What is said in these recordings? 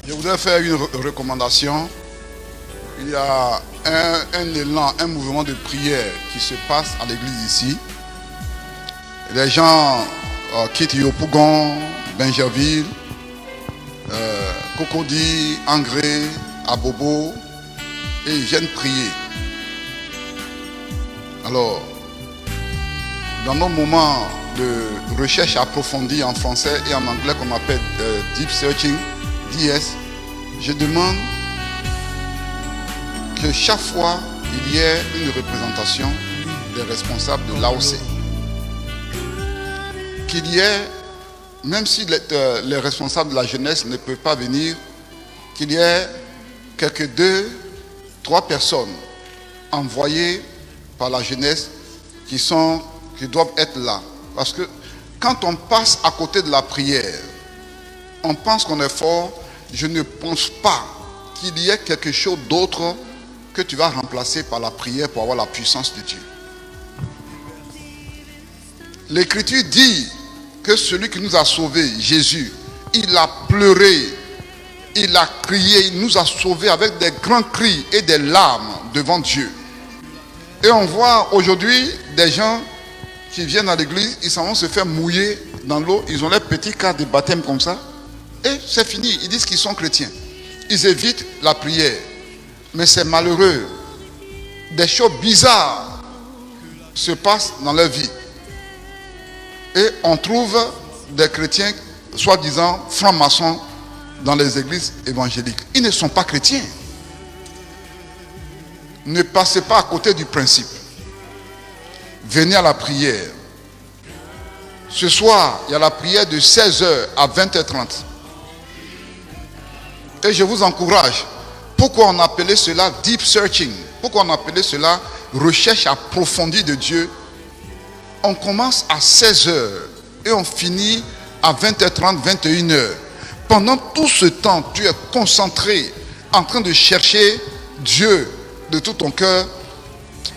Je voudrais faire une recommandation. Il y a un élan, un mouvement de prière qui se passe à l'église ici. Les gens quittent Yopougon, Benjerville, Cocody, Angré, Abobo et ils viennent prier. Alors, dans nos moments de recherche approfondie en français et en anglais qu'on appelle Deep Searching, DS, je demande que chaque fois il y ait une représentation des responsables de l'AOC. Qu'il y ait, même si les responsables de la jeunesse ne peuvent pas venir, qu'il y ait quelques 2-3 personnes envoyées par la jeunesse qui doivent être là. Parce que quand on passe à côté de la prière, on pense qu'on est fort. Je ne pense pas qu'il y ait quelque chose d'autre que tu vas remplacer par la prière pour avoir la puissance de Dieu. L'Écriture dit que celui qui nous a sauvés, Jésus, il a pleuré, il a crié, il nous a sauvés avec des grands cris et des larmes devant Dieu. Et on voit aujourd'hui des gens qui viennent à l'église, ils s'en vont se faire mouiller dans l'eau, ils ont les petits cas de baptême comme ça, et c'est fini, ils disent qu'ils sont chrétiens. Ils évitent la prière. Mais c'est malheureux. Des choses bizarres se passent dans leur vie. Et on trouve des chrétiens, soi-disant francs-maçons, dans les églises évangéliques. Ils ne sont pas chrétiens. Ne passez pas à côté du principe. Venez à la prière. Ce soir, il y a la prière de 16h à 20h30. Et je vous encourage. Pourquoi on appelait cela deep searching? Pourquoi on appelait cela recherche approfondie de Dieu? On commence à 16h et on finit à 20h30, 21h. Pendant tout ce temps, tu es concentré en train de chercher Dieu de tout ton cœur.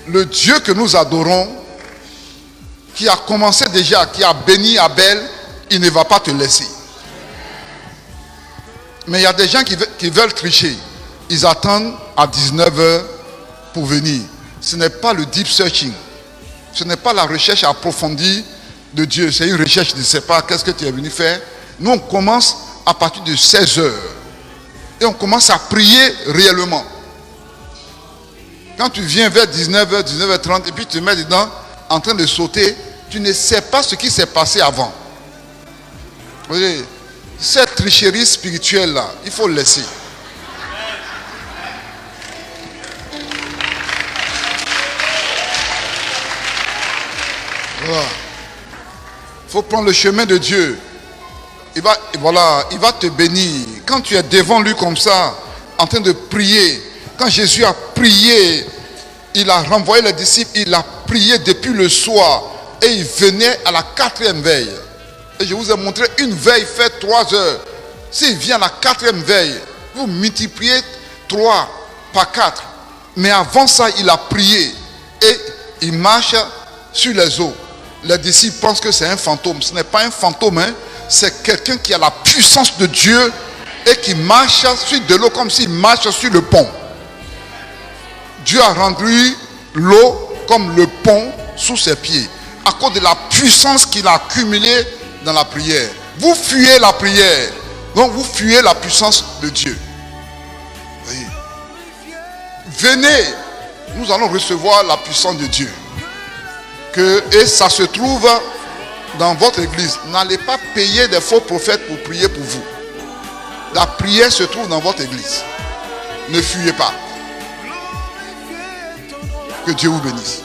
Le Dieu que nous adorons, qui a commencé déjà, qui a béni Abel, il ne va pas te laisser. Mais il y a des gens qui veulent tricher. Ils attendent à 19h pour venir. Ce n'est pas le deep searching. Ce n'est pas la recherche approfondie de Dieu. C'est une recherche, je ne sais pas qu'est-ce que tu es venu faire. Nous, on commence à partir de 16h. Et on commence à prier réellement. Quand tu viens vers 19h, 19h30, et puis tu te mets dedans, en train de sauter, tu ne sais pas ce qui s'est passé avant. Vous voyez, cette tricherie spirituelle-là, il faut le laisser. Voilà. Il faut prendre le chemin de Dieu. Il va te bénir. Quand tu es devant lui comme ça, en train de prier, quand Jésus a prié, il a renvoyé les disciples, il a prié depuis le soir et il venait à la 4e veille. Et je vous ai montré une veille fait 3 heures. S'il vient à la 4e veille, vous multipliez 3 par 4. Mais avant ça, il a prié et il marche sur les eaux. Les disciples pensent que c'est un fantôme. Ce n'est pas un fantôme, hein. C'est quelqu'un qui a la puissance de Dieu et qui marche sur de l'eau comme s'il marche sur le pont. Dieu a rendu l'eau comme le pont sous ses pieds à cause de la puissance qu'il a accumulée dans la prière. Vous fuyez la prière, donc vous fuyez la puissance de Dieu. Oui. Venez, nous allons recevoir la puissance de Dieu. Et ça se trouve dans votre église. N'allez pas payer des faux prophètes pour prier pour vous. La prière se trouve dans votre église. Ne fuyez pas. Que Dieu vous bénisse.